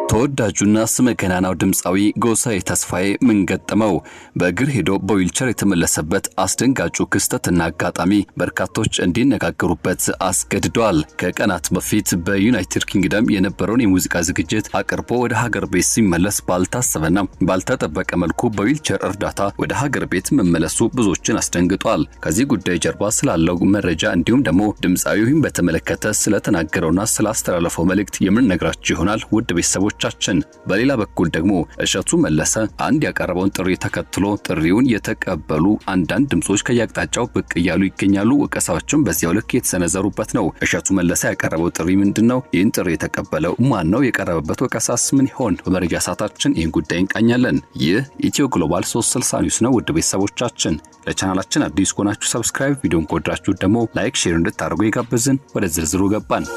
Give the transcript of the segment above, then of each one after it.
ተወዳጁና ስመገናናው ድምጻዊ ጎሳዬ ተስፋዬ ምን ገጠመው? በእግር ሄዶ በዊልቸር የተመለሰበት አስደንጋጩ ክስተትና አጋጣሚ በርካቶች እንዲነጋገሩበት አስገድዷል። ከቀናት በፊት በዩናይትድ ኪንግደም የነበረውን የሙዚቃ ዝግጅት አቅርቦ ወደ ሀገር ቤት ሲመለስ ባልታሰበና ባልተጠበቀ መልኩ በዊልቸር እርዳታ ወደ ሀገር ቤት መመለሱ ብዙዎችን አስደንግጧል። ከዚህ ጉዳይ ጀርባ ስላለው መረጃ እንዲሁም ደግሞ ድምጻዊውን በተመለከተ ስለተናገረውና ስላስተላለፈው መልእክት የምንነግራችሁ ይሆናል። ውድ ቤተሰቦች በሌላ በኩል ደግሞ እሸቱ መለሰ አንድ ያቀረበውን ጥሪ ተከትሎ ጥሪውን የተቀበሉ አንዳንድ ድምጾች ከያቅጣጫው ብቅ እያሉ ይገኛሉ። ወቀሳዎችም በዚያው ልክ የተሰነዘሩበት ነው። እሸቱ መለሰ ያቀረበው ጥሪ ምንድነው? ይህን ጥሪ የተቀበለው ማን ነው? የቀረበበት ወቀሳስ ምን ይሆን? በመረጃ ሰዓታችን ይህን ጉዳይ እንቃኛለን። ይህ ኢትዮ ግሎባል 360 ኒውስ ነው። ውድ ቤተሰቦቻችን ለቻናላችን አዲስ ከሆናችሁ ሰብስክራይብ፣ ቪዲዮን ከወደዳችሁ ደግሞ ላይክ፣ ሼር እንድታደርጉ ይጋብዝን። ወደ ዝርዝሩ ገባን።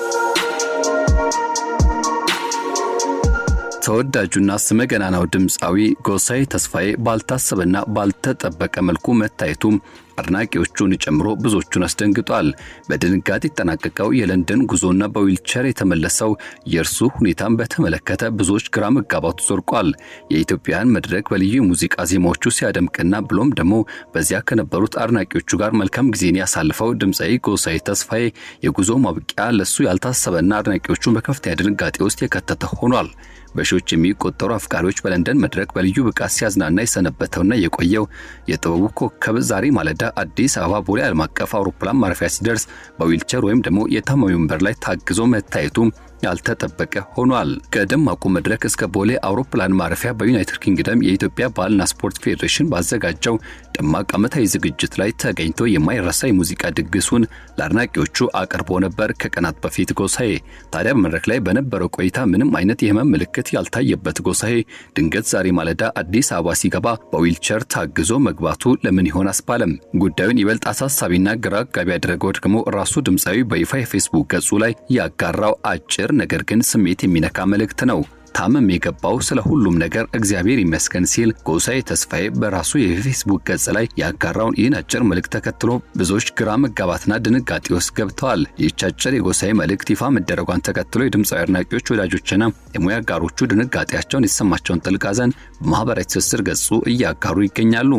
ተወዳጁና ስመገናናው ድምጻዊ ጎሳዬ ተስፋዬ ባልታሰበና ባልተጠበቀ መልኩ መታየቱም አድናቂዎቹን ጨምሮ ብዙዎቹን አስደንግጧል። በድንጋጤ የተጠናቀቀው የለንደን ጉዞና በዊልቸር የተመለሰው የእርሱ ሁኔታን በተመለከተ ብዙዎች ግራ መጋባቱ ዘርቋል። የኢትዮጵያን መድረክ በልዩ ሙዚቃ ዜማዎቹ ሲያደምቅና ብሎም ደግሞ በዚያ ከነበሩት አድናቂዎቹ ጋር መልካም ጊዜን ያሳልፈው ድምጻዊ ጎሳዬ ተስፋዬ የጉዞ ማብቂያ ለሱ ያልታሰበና አድናቂዎቹን በከፍተኛ ድንጋጤ ውስጥ የከተተ ሆኗል። በሺዎች የሚቆጠሩ አፍቃሪዎች በለንደን መድረክ በልዩ ብቃት ሲያዝናና የሰነበተውና የቆየው የጥበቡ ኮከብ ዛሬ ማለዳ አዲስ አበባ ቦሌ ዓለም አቀፍ አውሮፕላን ማረፊያ ሲደርስ በዊልቸር ወይም ደግሞ የታማሚ ወንበር ላይ ታግዞ መታየቱ ያልተጠበቀ ሆኗል። ከደማቁ መድረክ እስከ ቦሌ አውሮፕላን ማረፊያ በዩናይትድ ኪንግደም የኢትዮጵያ ባህልና ስፖርት ፌዴሬሽን ባዘጋጀው ደማቅ ዓመታዊ ዝግጅት ላይ ተገኝቶ የማይረሳ የሙዚቃ ድግሱን ለአድናቂዎቹ አቅርቦ ነበር። ከቀናት በፊት ጎሳዬ ታዲያ በመድረክ ላይ በነበረው ቆይታ ምንም አይነት የህመም ምልክት ያልታየበት ጎሳዬ ድንገት ዛሬ ማለዳ አዲስ አበባ ሲገባ በዊልቸር ታግዞ መግባቱ ለምን ይሆን አስባለም። ጉዳዩን ይበልጥ አሳሳቢና ግራ አጋቢ ያደረገው ደግሞ ራሱ ድምጻዊ በይፋ የፌስቡክ ገጹ ላይ ያጋራው አጭር ነገር ግን ስሜት የሚነካ መልእክት ነው። ታመም የገባው ስለ ሁሉም ነገር እግዚአብሔር ይመስገን ሲል ጎሳዬ ተስፋዬ በራሱ የፌስቡክ ገጽ ላይ ያጋራውን ይህን አጭር መልእክት ተከትሎ ብዙዎች ግራ መጋባትና ድንጋጤ ውስጥ ገብተዋል። ይህች አጭር የጎሳዬ መልእክት ይፋ መደረጓን ተከትሎ የድምጻዊ አድናቂዎች ወዳጆችና የሙያ አጋሮቹ ድንጋጤያቸውን የተሰማቸውን ጥልቅ ሐዘን በማህበራዊ ትስስር ገጹ እያጋሩ ይገኛሉ።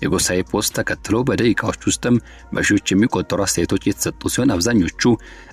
የጎሳዬ ፖስት ተከትሎ በደቂቃዎች ውስጥም በሺዎች የሚቆጠሩ አስተያየቶች የተሰጡ ሲሆን አብዛኞቹ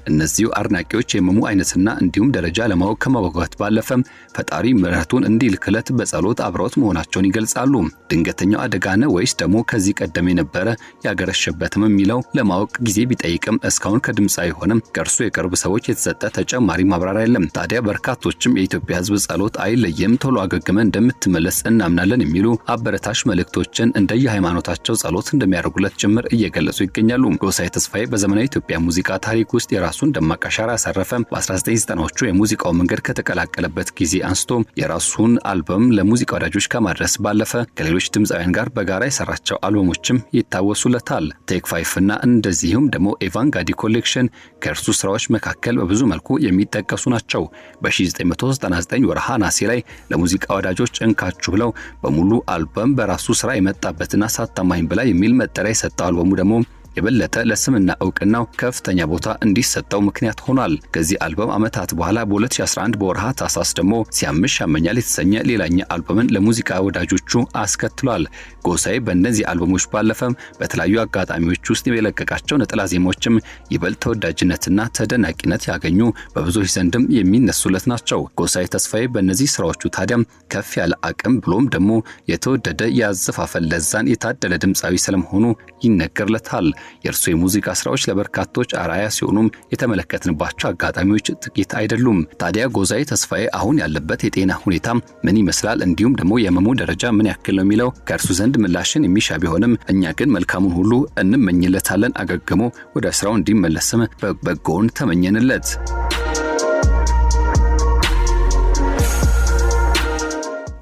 እነዚሁ አድናቂዎች የህመሙ አይነትና እንዲሁም ደረጃ ለማወቅ ከማወጋት ባለፈም ፈጣሪ ምሕረቱን እንዲልክለት በጸሎት አብረውት መሆናቸውን ይገልጻሉ። ድንገተኛው አደጋ ነው ወይስ ደግሞ ከዚህ ቀደም የነበረ ያገረሸበትም የሚለው ለማወቅ ጊዜ ቢጠይቅም እስካሁን ከድምጻዊ ሆነም ከእርሱ የቅርብ ሰዎች የተሰጠ ተጨማሪ ማብራሪያ የለም። ታዲያ በርካቶችም የኢትዮጵያ ሕዝብ ጸሎት አይለየም፣ ቶሎ አገግመ እንደምትመለስ እናምናለን የሚሉ አበረታሽ መልእክቶችን እንደየ ሃይማኖታቸው ጸሎት እንደሚያደርጉለት ጭምር እየገለጹ ይገኛሉ። ጎሳዬ ተስፋዬ በዘመናዊ ኢትዮጵያ ሙዚቃ ታሪክ ውስጥ የራሱን ደማቅ አሻራ ያሳረፈ በ1990ዎቹ የሙዚቃው መንገድ ከተቀላቀለበት ጊዜ አንስቶ የራሱን አልበም ለሙዚቃ ወዳጆች ከማድረስ ባለፈ ከሌሎች ድምጻውያን ጋር በጋራ የሰራቸው አልበሞችም ይታወሱለታል። ቴክ 5 እና እንደዚሁም ደግሞ ኤቫንጋዲ ኮሌክሽን ከእርሱ ስራዎች መካከል በብዙ መልኩ የሚጠቀሱ ናቸው። በ1999 ወርሃ ነሐሴ ላይ ለሙዚቃ ወዳጆች እንካችሁ ብለው በሙሉ አልበም በራሱ ስራ የመጣበትና ሳታማኝ በላይ የሚል መጠሪያ የሰጠው አልበሙ ደግሞ የበለጠ ለስምና ዕውቅናው ከፍተኛ ቦታ እንዲሰጠው ምክንያት ሆኗል። ከዚህ አልበም ዓመታት በኋላ በ2011 በወርሃ ታህሳስ ደግሞ ሲያምሽ ያመኛል የተሰኘ ሌላኛ አልበምን ለሙዚቃ ወዳጆቹ አስከትሏል። ጎሳዬ በእነዚህ አልበሞች ባለፈም በተለያዩ አጋጣሚዎች ውስጥ የለቀቃቸው ነጠላ ዜማዎችም ይበልጥ ተወዳጅነትና ተደናቂነት ያገኙ በብዙዎች ዘንድም የሚነሱለት ናቸው። ጎሳዬ ተስፋዬ በእነዚህ ስራዎቹ ታዲያም ከፍ ያለ አቅም ብሎም ደግሞ የተወደደ ያዘፋፈን ለዛን የታደለ ድምጻዊ ስለመሆኑ ይነገርለታል። የእርሱ የሙዚቃ ስራዎች ለበርካቶች አራያ ሲሆኑም የተመለከትንባቸው አጋጣሚዎች ጥቂት አይደሉም። ታዲያ ጎሳዬ ተስፋዬ አሁን ያለበት የጤና ሁኔታ ምን ይመስላል፣ እንዲሁም ደግሞ የህመሙ ደረጃ ምን ያክል ነው የሚለው ከእርሱ ዘንድ ምላሽን የሚሻ ቢሆንም እኛ ግን መልካሙን ሁሉ እንመኝለታለን። አገግሞ ወደ ስራው እንዲመለስም በጎን ተመኘንለት።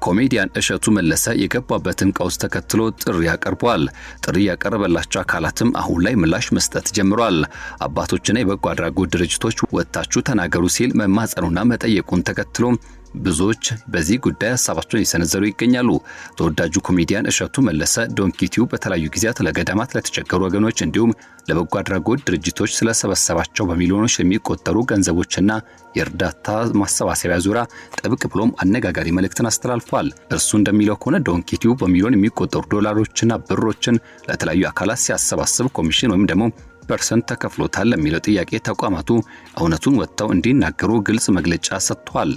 ኮሜዲያን እሸቱ መለሰ የገባበትን ቀውስ ተከትሎ ጥሪ ያቀርቧል። ጥሪ ያቀረበላቸው አካላትም አሁን ላይ ምላሽ መስጠት ጀምሯል። አባቶችና የበጎ አድራጎት ድርጅቶች ወጣችሁ ተናገሩ ሲል መማጸኑና መጠየቁን ተከትሎ ብዙዎች በዚህ ጉዳይ ሀሳባቸውን እየሰነዘሩ ይገኛሉ። ተወዳጁ ኮሜዲያን እሸቱ መለሰ ዶንኪቲዩብ በተለያዩ ጊዜያት ለገዳማት ለተቸገሩ ወገኖች እንዲሁም ለበጎ አድራጎት ድርጅቶች ስለሰበሰባቸው በሚሊዮኖች የሚቆጠሩ ገንዘቦችና የእርዳታ ማሰባሰቢያ ዙሪያ ጥብቅ ብሎም አነጋጋሪ መልእክትን አስተላልፏል። እርሱ እንደሚለው ከሆነ ዶንኪቲዩብ በሚሊዮን የሚቆጠሩ ዶላሮችና ብሮችን ለተለያዩ አካላት ሲያሰባስብ ኮሚሽን ወይም ደግሞ ፐርሰንት ተከፍሎታል ለሚለው ጥያቄ ተቋማቱ እውነቱን ወጥተው እንዲናገሩ ግልጽ መግለጫ ሰጥቷል።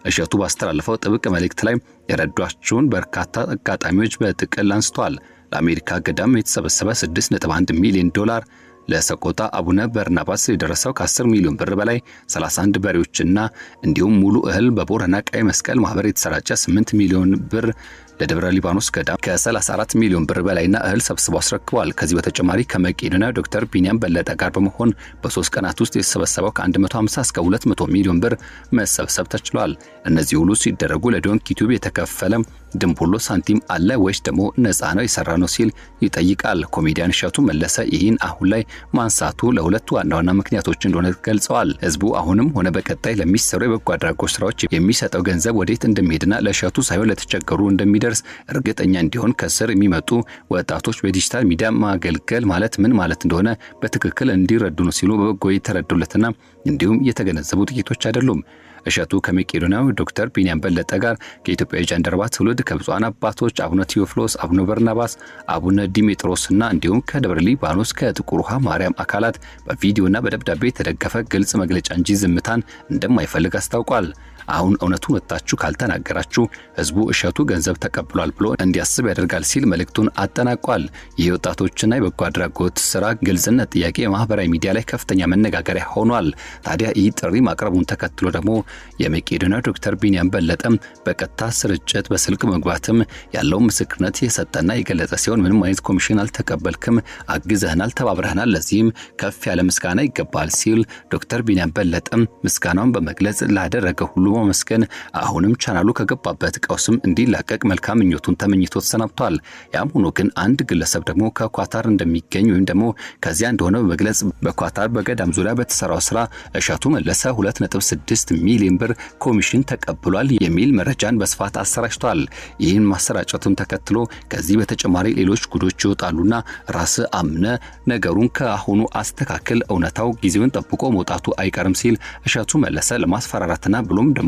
እሸቱ ባስተላለፈው ጥብቅ መልእክት ላይ የረዷቸውን በርካታ አጋጣሚዎች በጥቅል አንስቷል። ለአሜሪካ ገዳም የተሰበሰበ 6.1 ሚሊዮን ዶላር፣ ለሰቆጣ አቡነ በርናባስ የደረሰው ከ10 ሚሊዮን ብር በላይ 31 በሬዎችና እንዲሁም ሙሉ እህል በቦረና ቀይ መስቀል ማህበር የተሰራጨ 8 ሚሊዮን ብር፣ ለደብረ ሊባኖስ ገዳም ከ34 ሚሊዮን ብር በላይና እህል ሰብስበው አስረክበዋል። ከዚህ በተጨማሪ ከመቄዶንያ ዶክተር ቢኒያም በለጠ ጋር በመሆን በ3 ቀናት ውስጥ የተሰበሰበው ከ150 እስከ 200 ሚሊዮን ብር መሰብሰብ ተችሏል። እነዚህ ሁሉ ሲደረጉ ለዶንኪቲዩብ የተከፈለ ድንቡሎ ሳንቲም አለ ወይስ ደግሞ ነፃ ነው የሰራ ነው ሲል ይጠይቃል። ኮሜዲያን እሸቱ መለሰ ይህን አሁን ላይ ማንሳቱ ለሁለት ዋና ዋና ምክንያቶች እንደሆነ ገልጸዋል። ህዝቡ አሁንም ሆነ በቀጣይ ለሚሰሩ የበጎ አድራጎት ስራዎች የሚሰጠው ገንዘብ ወዴት እንደሚሄድና ለእሸቱ ሳይሆን ለተቸገሩ እንደሚደርስ እርግጠኛ እንዲሆን ከስር የሚመጡ ወጣቶች በዲጂታል ሚዲያ ማገልገል ማለት ምን ማለት እንደሆነ በትክክል እንዲረዱ ነው ሲሉ በበጎ የተረዱለትና እንዲሁም የተገነዘቡ ጥቂቶች አይደሉም። እሸቱ ከመቄዶንያው ዶክተር ቢኒያም በለጠ ጋር ከኢትዮጵያ ጃንደረባ ትውልድ ከብፁዓን አባቶች አቡነ ቴዎፍሎስ፣ አቡነ በርናባስ፣ አቡነ ዲሜጥሮስና እንዲሁም ከደብረ ሊባኖስ ከጥቁር ውሃ ማርያም አካላት በቪዲዮና በደብዳቤ የተደገፈ ግልጽ መግለጫ እንጂ ዝምታን እንደማይፈልግ አስታውቋል። አሁን እውነቱን ወጣችሁ ካልተናገራችሁ ህዝቡ እሸቱ ገንዘብ ተቀብሏል ብሎ እንዲያስብ ያደርጋል ሲል መልእክቱን አጠናቋል። የወጣቶችና የበጎ አድራጎት ስራ ግልጽነት ጥያቄ የማህበራዊ ሚዲያ ላይ ከፍተኛ መነጋገሪያ ሆኗል። ታዲያ ይህ ጥሪ ማቅረቡን ተከትሎ ደግሞ የመቄዶንያ ዶክተር ቢኒያም በለጠም በቀጥታ ስርጭት በስልክ መግባትም ያለው ምስክርነት የሰጠና የገለጸ ሲሆን ምንም አይነት ኮሚሽን አልተቀበልክም፣ አግዘህናል፣ ተባብረህናል፣ ለዚህም ከፍ ያለ ምስጋና ይገባል ሲል ዶክተር ቢኒያም በለጠም ምስጋናውን በመግለጽ ላደረገ ሁሉ መስገን አሁንም ቻናሉ ከገባበት ቀውስም እንዲላቀቅ መልካም ምኞቱን ተመኝቶ ተሰናብቷል። ያም ሆኖ ግን አንድ ግለሰብ ደግሞ ከኳታር እንደሚገኝ ወይም ደግሞ ከዚያ እንደሆነ በመግለጽ በኳታር በገዳም ዙሪያ በተሰራው ስራ እሸቱ መለሰ 2.6 ሚሊዮን ብር ኮሚሽን ተቀብሏል የሚል መረጃን በስፋት አሰራጭቷል። ይህን ማሰራጨቱን ተከትሎ ከዚህ በተጨማሪ ሌሎች ጉዶች ይወጣሉና ራስ አምነ ነገሩን ከአሁኑ አስተካክል፣ እውነታው ጊዜውን ጠብቆ መውጣቱ አይቀርም ሲል እሸቱ መለሰ ለማስፈራራትና ብሎም ደግሞ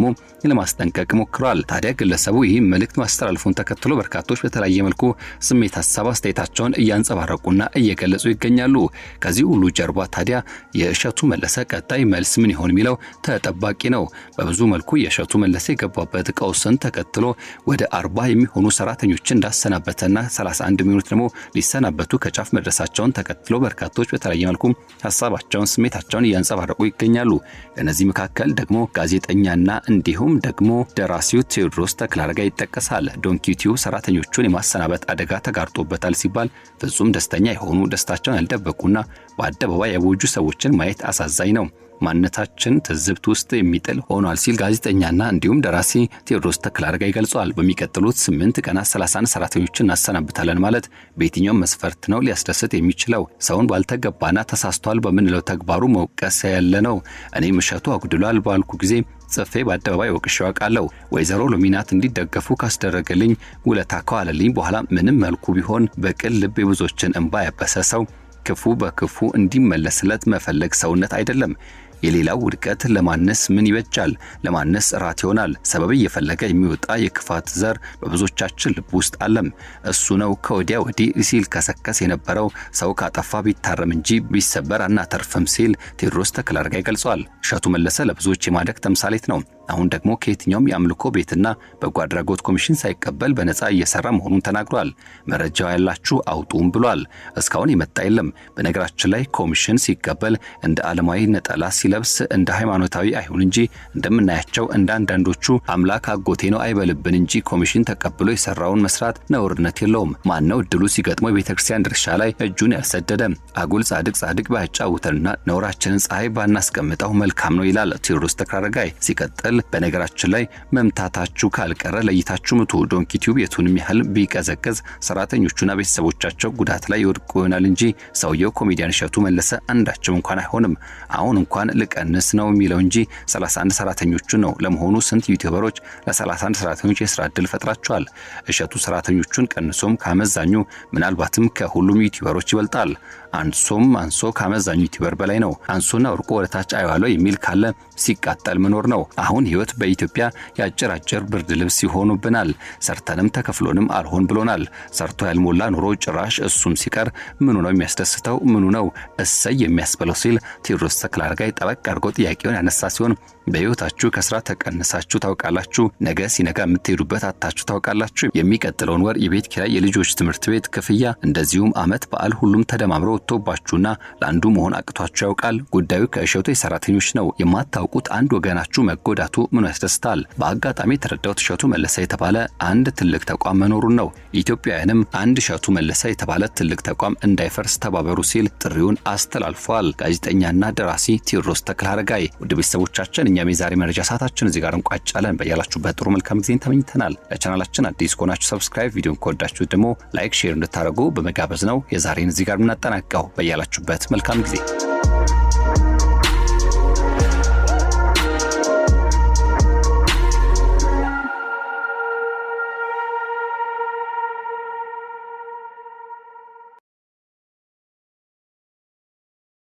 ለማስጠንቀቅ ሞክሯል። ታዲያ ግለሰቡ ይህን መልእክት ማስተላለፉን ተከትሎ በርካቶች በተለያየ መልኩ ስሜት ሀሳብ አስተያየታቸውን እያንጸባረቁና እየገለጹ ይገኛሉ። ከዚህ ሁሉ ጀርባ ታዲያ የእሸቱ መለሰ ቀጣይ መልስ ምን ይሆን የሚለው ተጠባቂ ነው። በብዙ መልኩ የእሸቱ መለሰ የገባበት ቀውስን ተከትሎ ወደ 40 የሚሆኑ ሰራተኞችን እንዳሰናበተና 31 የሚሆኑት ደግሞ ሊሰናበቱ ከጫፍ መድረሳቸውን ተከትሎ በርካቶች በተለያየ መልኩ ሀሳባቸውን ስሜታቸውን እያንጸባረቁ ይገኛሉ። ከነዚህ መካከል ደግሞ ጋዜጠኛና እንዲሁም ደግሞ ደራሲው ቴዎድሮስ ተክለአረጋይ ይጠቀሳል። ዶንኪቲዩብ ሰራተኞቹን የማሰናበት አደጋ ተጋርጦበታል ሲባል ፍጹም ደስተኛ የሆኑ ደስታቸውን ያልደበቁና በአደባባይ ያወጁ ሰዎችን ማየት አሳዛኝ ነው። ማንነታችን ትዝብት ውስጥ የሚጥል ሆኗል ሲል ጋዜጠኛና እንዲሁም ደራሲ ቴዎድሮስ ተክለአረጋይ ገልጿል። በሚቀጥሉት 8 ቀናት 30 ሰራተኞችን እናሰናብታለን ማለት በየትኛው መስፈርት ነው ሊያስደስት የሚችለው? ሰውን ባልተገባና ተሳስቷል በምንለው ተግባሩ መውቀስ ያለ ነው። እኔም እሸቱ አጉድሏል ባልኩ ጊዜ ጽፌ በአደባባይ ወቅሼው አውቃለሁ። ወይዘሮ ሎሚናት እንዲደገፉ ካስደረገልኝ ውለታ ከዋለልኝ በኋላ ምንም መልኩ ቢሆን በቅን ልብ የብዙዎችን እንባ ያበሰ ሰው ክፉ በክፉ እንዲመለስለት መፈለግ ሰውነት አይደለም። የሌላው ውድቀት ለማነስ ምን ይበጃል? ለማነስ ራት ይሆናል። ሰበብ እየፈለገ የሚወጣ የክፋት ዘር በብዙዎቻችን ልብ ውስጥ አለም። እሱ ነው ከወዲያ ወዲህ ሲል ከሰከስ የነበረው ሰው ካጠፋ ቢታረም እንጂ ቢሰበር አናተርፍም ሲል ቴዎድሮስ ተክለአረጋይ ገልጿል። እሸቱ መለሰ ለብዙዎች የማደግ ተምሳሌት ነው። አሁን ደግሞ ከየትኛውም የአምልኮ ቤትና በጎ አድራጎት ኮሚሽን ሳይቀበል በነፃ እየሰራ መሆኑን ተናግሯል። መረጃው ያላችሁ አውጡም ብሏል። እስካሁን የመጣ የለም። በነገራችን ላይ ኮሚሽን ሲቀበል እንደ ዓለማዊ ነጠላ ሲለብስ እንደ ሃይማኖታዊ አይሁን እንጂ እንደምናያቸው እንደ አንዳንዶቹ አምላክ አጎቴ ነው አይበልብን እንጂ ኮሚሽን ተቀብሎ የሰራውን መስራት ነውርነት የለውም። ማነው እድሉ ሲገጥመው የቤተክርስቲያን ድርሻ ላይ እጁን ያልሰደደ? አጉል ጻድቅ ባያጫውተንና ነውራችንን ፀሐይ ባናስቀምጠው መልካም ነው ይላል ቴዎድሮስ ተክለአረጋይ። ሲቀጥል በነገራችን ላይ መምታታችሁ ካልቀረ ለይታችሁ ምቱ። ዶንኪቲዩብ የቱንም ያህል ቢቀዘቅዝ ሰራተኞቹና ቤተሰቦቻቸው ጉዳት ላይ ይወድቁ ይሆናል እንጂ ሰውየው ኮሜዲያን እሸቱ መለሰ አንዳቸው እንኳን አይሆንም። አሁን እንኳን ልቀንስ ነው የሚለው እንጂ 31 ሰራተኞቹን ነው። ለመሆኑ ስንት ዩቲዩበሮች ለ31 ሰራተኞች የስራ ዕድል ፈጥራቸዋል? እሸቱ ሰራተኞቹን ቀንሶም ካመዛኙ ምናልባትም ከሁሉም ዩቲዩበሮች ይበልጣል። አንሶ ካመዛኙ ዩቲዩበር በላይ ነው። አንሶና ወርቆ ወደታች አይዋለው የሚል ካለ ሲቃጠል መኖር ነው። አሁን ህይወት በኢትዮጵያ ያጭራጭር ብርድ ልብስ ይሆኑብናል። ሰርተንም ተከፍሎንም አልሆን ብሎናል። ሰርቶ ያልሞላ ኑሮ ጭራሽ እሱም ሲቀር ምኑ ነው የሚያስደስተው? ምኑ ነው እሰይ የሚያስበለው? ሲል ቴዎድሮስ ተክለአረጋይ ጠበቅ አድርጎ ጥያቄውን ያነሳ ሲሆን በህይወታችሁ ከስራ ተቀንሳችሁ ታውቃላችሁ? ነገ ሲነጋ የምትሄዱበት አጣችሁ ታውቃላችሁ? የሚቀጥለውን ወር የቤት ኪራይ፣ የልጆች ትምህርት ቤት ክፍያ፣ እንደዚሁም አመት በዓል ሁሉም ተደማምሮ ወጥቶባችሁና ለአንዱ መሆን አቅቷችሁ ያውቃል? ጉዳዩ ከእሸቱ የሰራተኞች ነው። የማታውቁት አንድ ወገናችሁ መጎዳቱ ምኑ ያስደስታል? በአጋጣሚ የተረዳሁት እሸቱ መለሰ የተባለ አንድ ትልቅ ተቋም መኖሩን ነው። ኢትዮጵያውያንም አንድ እሸቱ መለሰ የተባለ ትልቅ ተቋም እንዳይፈርስ ተባበሩ ሲል ጥሪውን አስተላልፏል። ጋዜጠኛና ደራሲ ቴዎድሮስ ተክለአረጋይ። ውድ ቤተሰቦቻችን እኛም የዛሬ መረጃ ሰዓታችን እዚህ ጋር እንቋጫለን። በያላችሁበት ጥሩ መልካም ጊዜን ተመኝተናል። ለቻናላችን አዲስ ከሆናችሁ ሰብስክራይብ፣ ቪዲዮን ከወዳችሁ ደግሞ ላይክ፣ ሼር እንድታደርጉ በመጋበዝ ነው የዛሬን እዚህ ጋር የምናጠናቅቀው። በያላችሁበት መልካም ጊዜ